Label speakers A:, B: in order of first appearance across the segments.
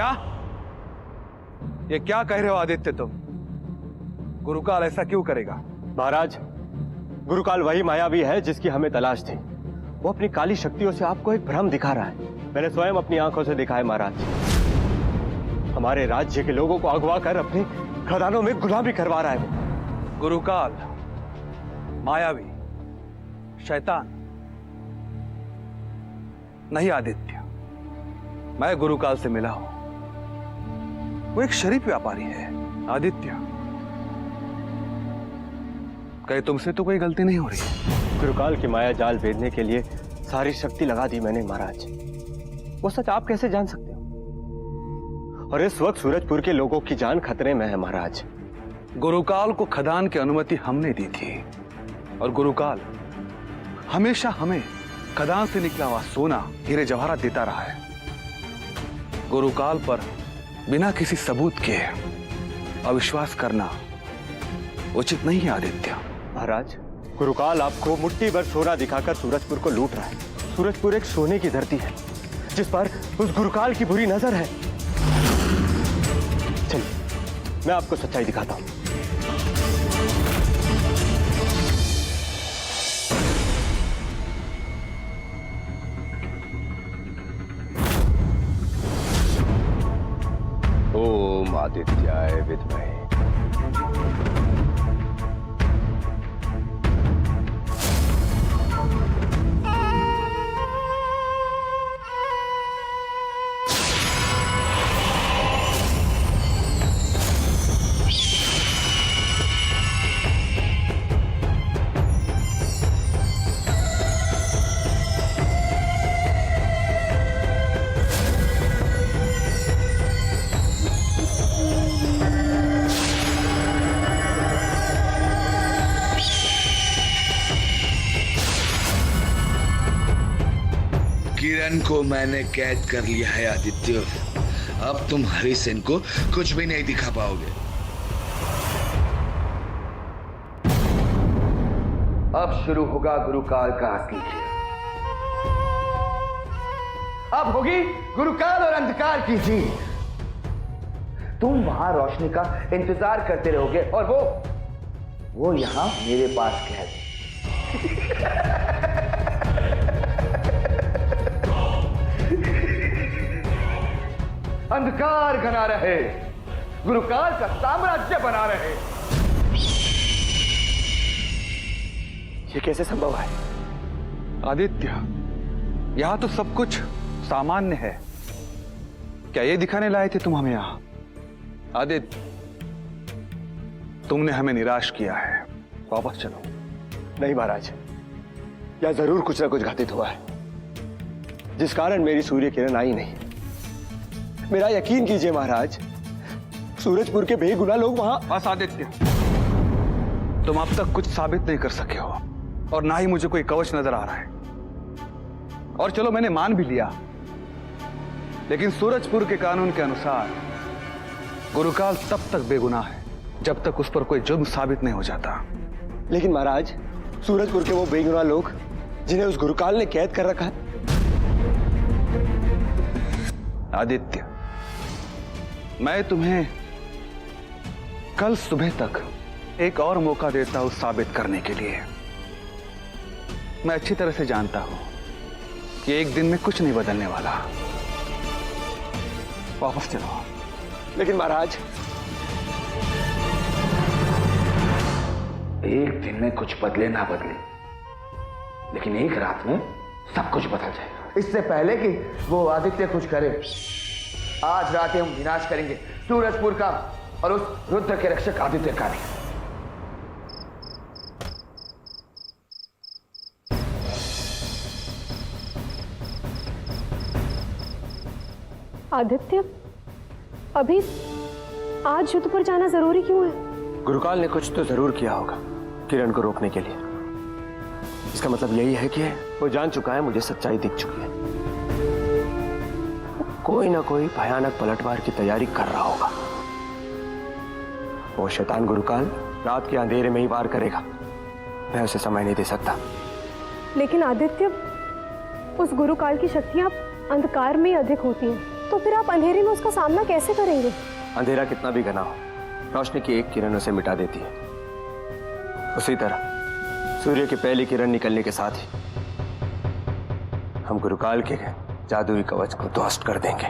A: क्या? ये क्या कह रहे हो आदित्य तुम? गुरुकाल ऐसा क्यों करेगा?
B: महाराज, गुरुकाल वही मायावी है जिसकी हमें तलाश थी। वो अपनी काली शक्तियों से आपको एक भ्रम दिखा रहा है। मैंने स्वयं अपनी आंखों से देखा है महाराज। हमारे राज्य के लोगों को अगवा कर अपने खदानों में गुलामी करवा रहा है वो।
A: गुरुकाल मायावी, शैतान नहीं आदित्य, मैं गुरुकाल से मिला हूं। वो एक शरीफ व्यापारी है आदित्य। कहीं तुमसे तो कोई गलती नहीं हो रही?
B: गुरुकाल की माया जाल भेदने के लिए सारी शक्ति लगा दी मैंने महाराज। वो सच आप कैसे जान सकते हो? और इस वक्त सूरजपुर के लोगों की जान खतरे में है महाराज।
A: गुरुकाल को खदान की अनुमति हमने दी थी और गुरुकाल हमेशा हमें खदान से निकला हुआ सोना, हीरे जवाहरात देता रहा है। गुरुकाल पर बिना किसी सबूत के अविश्वास करना उचित नहीं है आदित्य।
B: महाराज, गुरुकाल आपको मुट्ठी भर सोना दिखाकर सूरजपुर को लूट रहा है। सूरजपुर एक सोने की धरती है जिस पर उस गुरुकाल की बुरी नजर है। चलिए मैं आपको सच्चाई दिखाता हूं।
C: ओम आदित्याय विद्महे।
D: किरण को मैंने कैद कर लिया है आदित्य। अब तुम हरिसेन को कुछ भी नहीं दिखा पाओगे। अब शुरू होगा गुरुकाल का असली खेल। अब होगी गुरुकाल और अंधकार की जीत। तुम वहां रोशनी का इंतजार करते रहोगे और वो यहां मेरे पास कैद। अंधकार घना रहे, गुरुकाल का साम्राज्य बना रहे।
B: ये कैसे संभव है?
A: आदित्य, यहां तो सब कुछ सामान्य है। क्या ये दिखाने लाए थे तुम हमें यहां? आदित्य, तुमने हमें निराश किया है, वापस चलो।
B: नहीं महाराज, यह जरूर कुछ ना कुछ घटित हुआ है जिस कारण मेरी सूर्य किरण आई नहीं। मेरा यकीन कीजिए महाराज, सूरजपुर के बेगुनाह लोग वहां।
A: बस आदित्य, तुम अब तक कुछ साबित नहीं कर सके हो और ना ही मुझे कोई कवच नजर आ रहा है। और चलो मैंने मान भी लिया, लेकिन सूरजपुर के कानून के अनुसार गुरुकाल तब तक बेगुनाह है जब तक उस पर कोई जुर्म साबित नहीं हो जाता।
B: लेकिन महाराज, सूरजपुर के वो बेगुनाह लोग जिन्हें उस गुरुकाल ने कैद कर रखा है।
A: आदित्य, मैं तुम्हें कल सुबह तक एक और मौका देता हूं साबित करने के लिए। मैं अच्छी तरह से जानता हूं कि एक दिन में कुछ नहीं बदलने वाला। वापस चलो।
B: लेकिन महाराज,
D: एक दिन में कुछ बदले ना बदले, लेकिन एक रात में सब कुछ बदल जाएगा। इससे पहले कि वो आदित्य कुछ करे, आज रात हम विनाश करेंगे सूरजपुर का और उस रुद्र के रक्षक आदित्य का भी।
E: आदित्य, अभी आज युद्ध पर जाना जरूरी क्यों है?
B: गुरुकाल ने कुछ तो जरूर किया होगा किरण को रोकने के लिए। इसका मतलब यही है कि वो जान चुका है, मुझे सच्चाई दिख चुकी है। कोई ना कोई भयानक पलटवार की तैयारी कर रहा होगा। वो शैतान गुरुकाल रात के अंधेरे में ही वार करेगा। मैं उसे समय नहीं दे सकता।
E: लेकिन आदित्य, उस गुरुकाल की शक्तियां अंधकार में ही अधिक होती हैं। तो फिर आप अंधेरे में उसका सामना कैसे करेंगे?
B: अंधेरा कितना भी घना हो, रोशनी की एक किरण उसे मिटा देती है। उसी तरह सूर्य की पहली किरण निकलने के साथ ही हम गुरुकाल के जादुई कवच को ध्वस्त कर देंगे।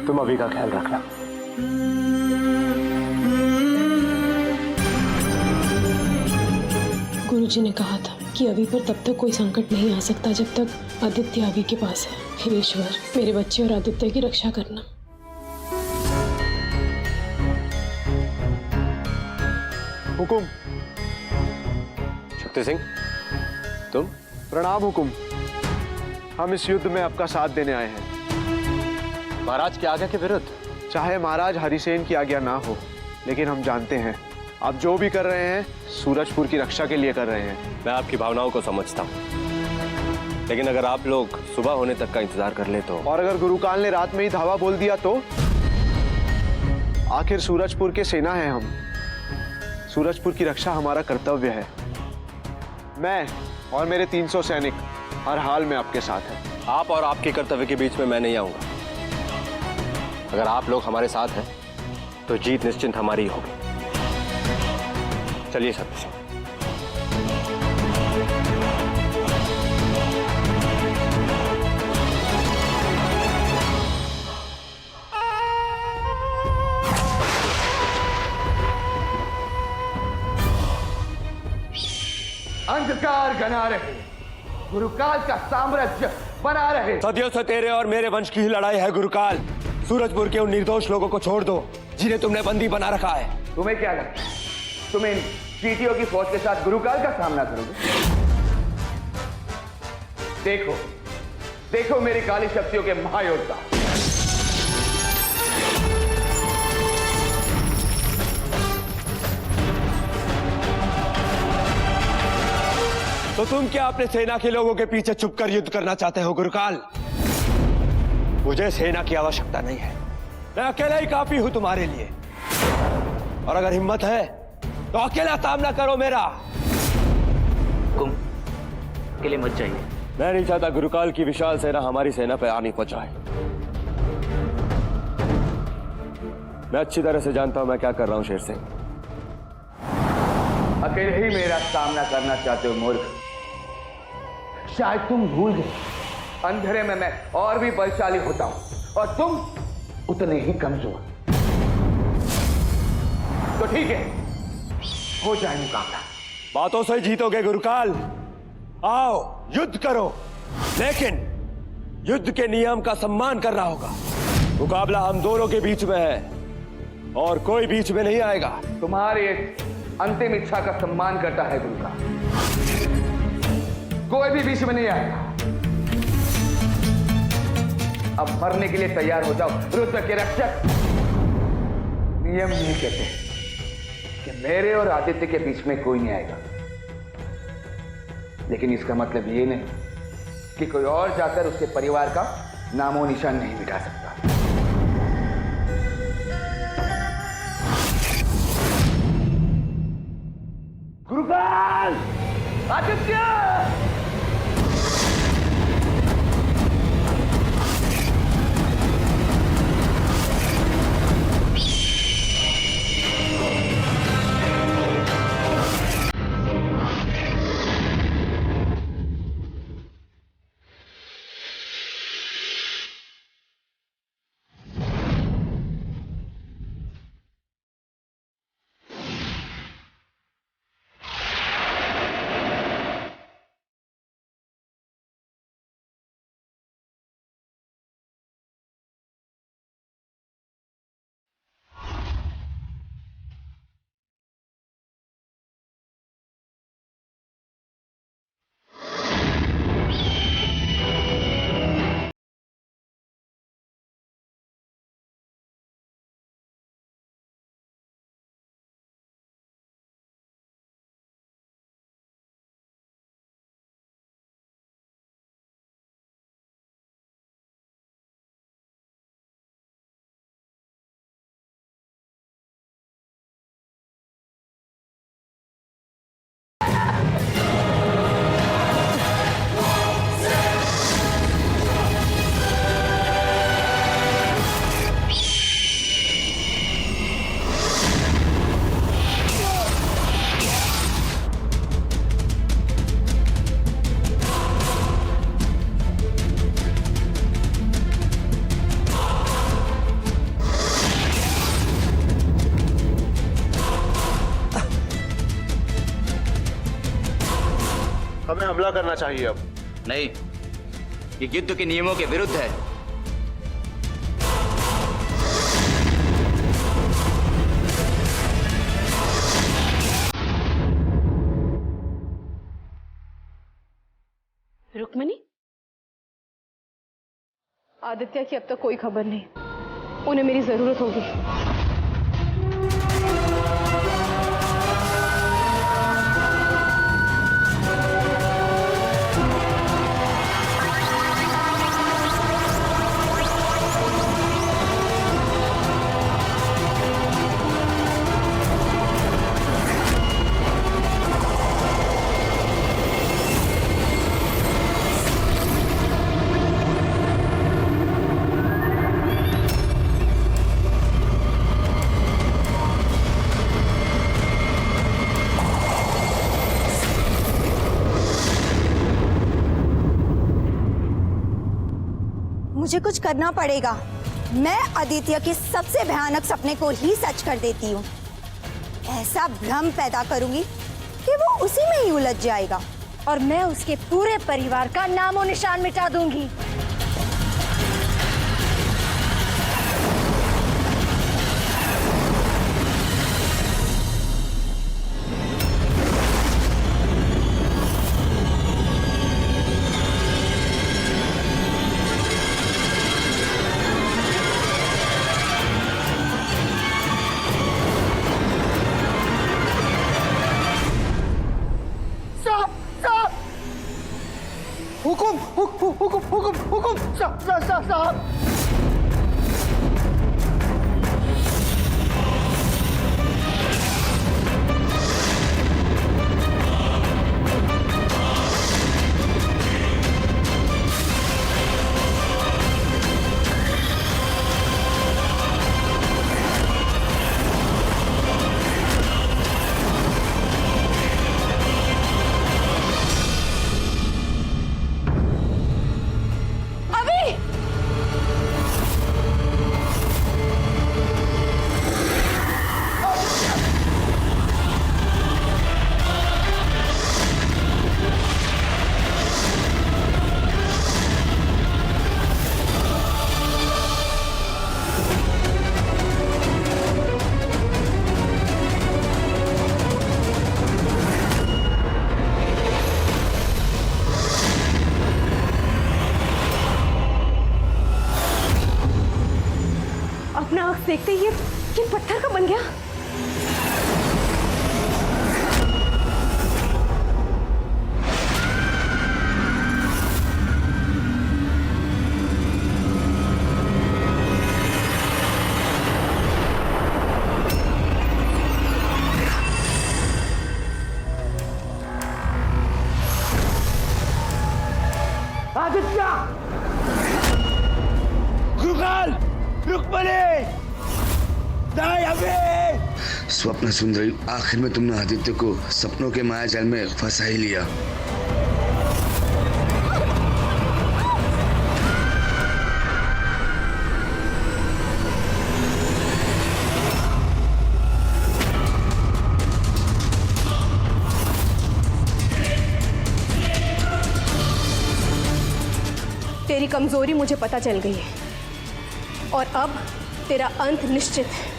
B: तुम अभी का ख्याल रखना।
F: गुरुजी ने कहा था कि अभी पर तब तक कोई संकट नहीं आ सकता जब तक आदित्य अभी के पास है। हे ईश्वर, मेरे बच्चे और आदित्य की रक्षा करना।
G: हुकुम।
B: शक्ति सिंह, तुम?
G: प्रणाम हुकुम। हम इस युद्ध में आपका साथ देने आए हैं।
B: महाराज की आज्ञा के विरुद्ध?
G: चाहे महाराज हरिसेन की आज्ञा ना हो, लेकिन हम जानते हैं आप जो भी कर रहे हैं सूरजपुर की रक्षा के लिए कर रहे हैं।
B: मैं आपकी भावनाओं को समझता हूँ, लेकिन अगर आप लोग सुबह होने तक का इंतजार कर ले तो?
G: और अगर गुरुकाल ने रात में ही धावा बोल दिया तो? आखिर सूरजपुर के सेना है हम। सूरजपुर की रक्षा हमारा कर्तव्य है। मैं और मेरे 300 सैनिक हर हाल में आपके साथ हैं।
B: आप और आपके कर्तव्य के बीच में मैं नहीं आऊंगा। अगर आप लोग हमारे साथ हैं तो जीत निश्चिंत हमारी ही होगी। चलिए शक्ति सिंह।
D: अंधकार घना रहे, गुरुकाल का साम्राज्य बना रहे।
B: सदियों से तेरे और मेरे वंश की ही लड़ाई है गुरुकाल। सूरजपुर के उन निर्दोष लोगों को छोड़ दो जिन्हें तुमने बंदी बना रखा है।
D: तुम्हें क्या लगता है तुम इन चींटियों की फौज के साथ गुरुकाल का सामना करोगे? देखो देखो मेरी काली शक्तियों के महायोद्धा।
B: तो तुम क्या अपने सेना के लोगों के पीछे छुपकर युद्ध करना चाहते हो गुरुकाल? मुझे सेना की आवश्यकता नहीं है, मैं अकेला ही काफी हूं तुम्हारे लिए। और अगर हिम्मत है तो अकेला सामना करो मेरा।
H: अकेले मत जाइए।
B: मैं नहीं चाहता गुरुकाल की विशाल सेना हमारी सेना पर आनी पहुंचाए। मैं अच्छी तरह से जानता हूं मैं क्या कर रहा हूं शेर सिंह।
D: अकेले ही मेरा सामना करना चाहते हो मूर्ख। शायद तुम भूल गए अंधेरे में मैं और भी बलशाली होता हूं और तुम उतने ही कमजोर। तो ठीक है, हो जाए मुकाबला।
B: बातों से जीतोगे गुरुकाल। आओ युद्ध करो, लेकिन युद्ध के नियम का सम्मान करना होगा। मुकाबला हम दोनों के बीच में है और कोई बीच में नहीं आएगा।
D: तुम्हारी अंतिम इच्छा का सम्मान करता है गुरुकाल, कोई भी बीच में नहीं आएगा। अब मरने के लिए तैयार हो जाओ रुद्र के रक्षक। नियम नहीं कहते कि मेरे और आदित्य के बीच में कोई नहीं आएगा, लेकिन इसका मतलब ये नहीं कि कोई और जाकर उसके परिवार का नामो निशान नहीं मिटा सकता। गुरुकाल, आदित्य!
G: मुकाबला करना चाहिए अब।
C: नहीं, ये युद्ध के नियमों के विरुद्ध है।
F: रुक्मणी,
E: आदित्य की अब तक कोई खबर नहीं, उन्हें मेरी जरूरत होगी।
I: मुझे कुछ करना पड़ेगा। मैं आदित्य के सबसे भयानक सपने को ही सच कर देती हूँ। ऐसा भ्रम पैदा करूंगी कि वो उसी में ही उलझ जाएगा और मैं उसके पूरे परिवार का नामो निशान मिटा दूंगी।
D: हुकुम हुकुम हुकुम हुकुम हुकुम साहब।
E: अपना आंख देखते ही ये पत्थर का बन गया।
D: आदित्य, गुरुकाल, रुक्मणी,
J: स्वप्न सुंदरी, आखिर में तुमने आदित्य को सपनों के मायाजाल में फंसा ही लिया।
E: तेरी कमजोरी मुझे पता चल गई है और अब तेरा अंत निश्चित है।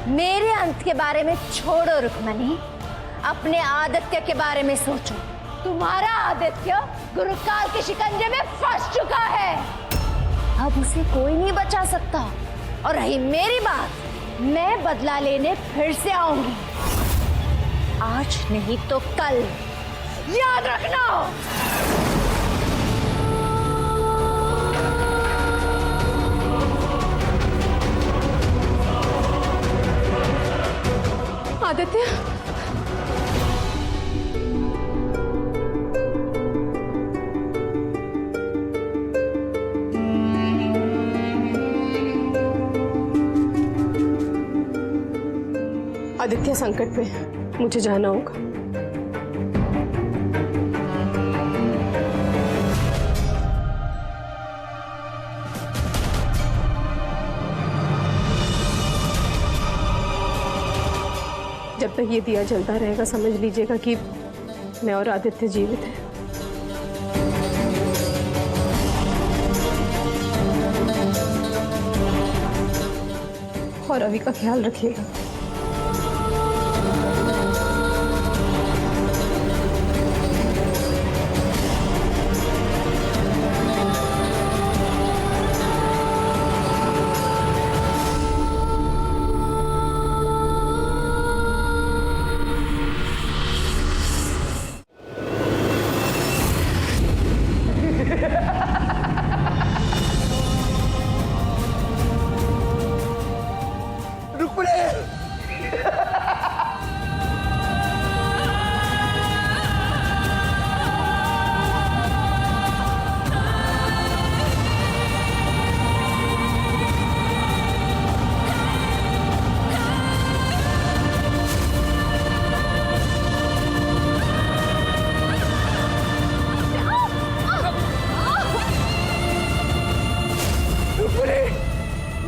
I: मेरे अंत के बारे में छोड़ो रुक्मणी, अपने आदित्य के बारे में सोचो। तुम्हारा आदित्य गुरुकाल के शिकंजे में फंस चुका है, अब उसे कोई नहीं बचा सकता। और रही मेरी बात, मैं बदला लेने फिर से आऊंगी, आज नहीं तो कल, याद रखना।
E: आदित्य, आदित्य संकट में, मुझे जाना होगा। जब तक ये दिया जलता रहेगा समझ लीजिएगा कि मैं और आदित्य जीवित हैं। और अभी का ख्याल रखिएगा।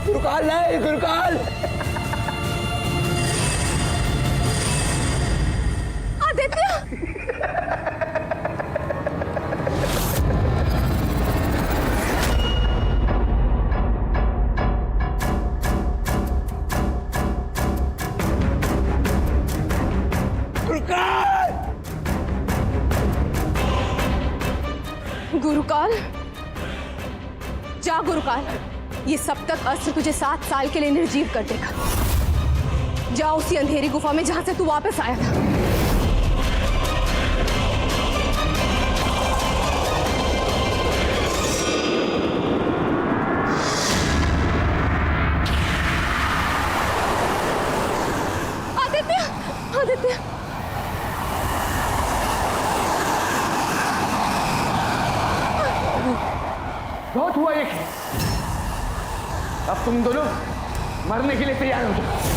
D: गुरुकाल नहीं, गुरुकाल।
E: आदित्य! गुरुकाल, जा गुरुकाल, ये सप्तक अस्त्र तुझे 7 साल के लिए निर्जीव कर देगा। जा उसी अंधेरी गुफा में जहां से तू वापस आया था। आदित्य, आदित्य,
D: बहुत हुआ ये। अब तुम दोनों मरने के लिए तैयार हो जाओ।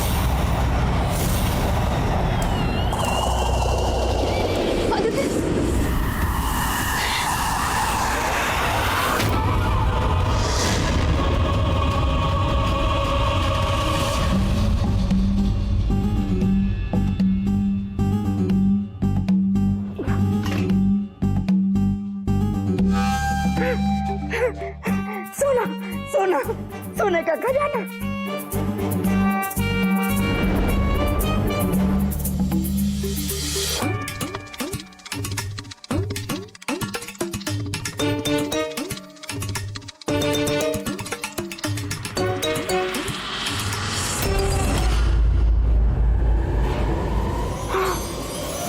I: सोना, सोना, सोने का खजाना।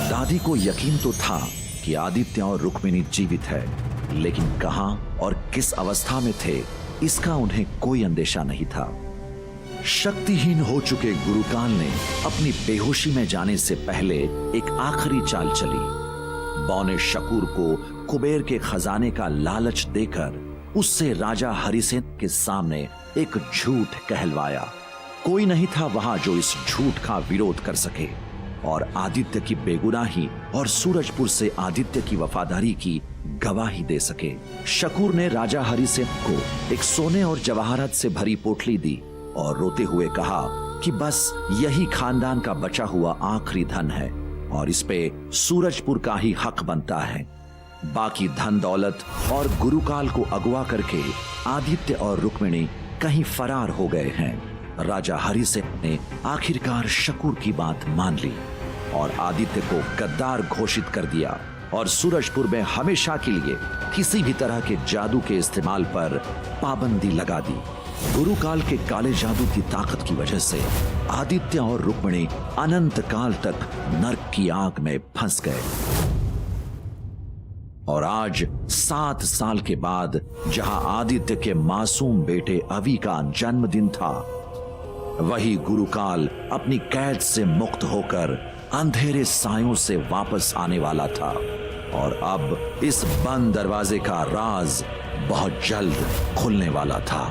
K: दादी को यकीन तो था कि आदित्य और रुक्मिणी जीवित है, लेकिन कहां और किस अवस्था में थे इसका उन्हें कोई अंदेशा नहीं था। शक्तिहीन हो चुके गुरुकाल ने अपनी बेहोशी में जाने से पहले एक आखिरी चाल चली। बौने शकूर को कुबेर के खजाने का लालच देकर उससे राजा हरिसेन के सामने एक झूठ कहलवाया। कोई नहीं था वहां जो इस झूठ का विरोध कर सके और आदित्य की बेगुनाही और सूरजपुर से आदित्य की वफादारी की गवाही दे सके। शकूर ने राजा हरिसेन को एक सोने और जवाहरात से भरी पोटली दी और रोते हुए कहा कि बस यही खानदान का बचा हुआ आखिरी धन है और इस पे सूरजपुर का ही हक बनता है। बाकी धन दौलत और गुरुकाल को अगवा करके आदित्य और रुक्मिणी कहीं फरार हो गए हैं। राजा हरिसेन ने आखिरकार शकूर की बात मान ली और आदित्य को गद्दार घोषित कर दिया और सूरजपुर में हमेशा के लिए किसी भी तरह के जादू के इस्तेमाल पर पाबंदी लगा दी। गुरुकाल के काले जादू की ताकत की वजह से आदित्य और रुक्मिणी अनंत काल तक नरक की आग में फंस गए। और आज 7 साल के बाद जहां आदित्य के मासूम बेटे अवि का जन्मदिन था, वही गुरुकाल अपनी कैद से मुक्त होकर अंधेरे सायों से वापस आने वाला था और अब इस बंद दरवाजे का राज बहुत जल्द खुलने वाला था।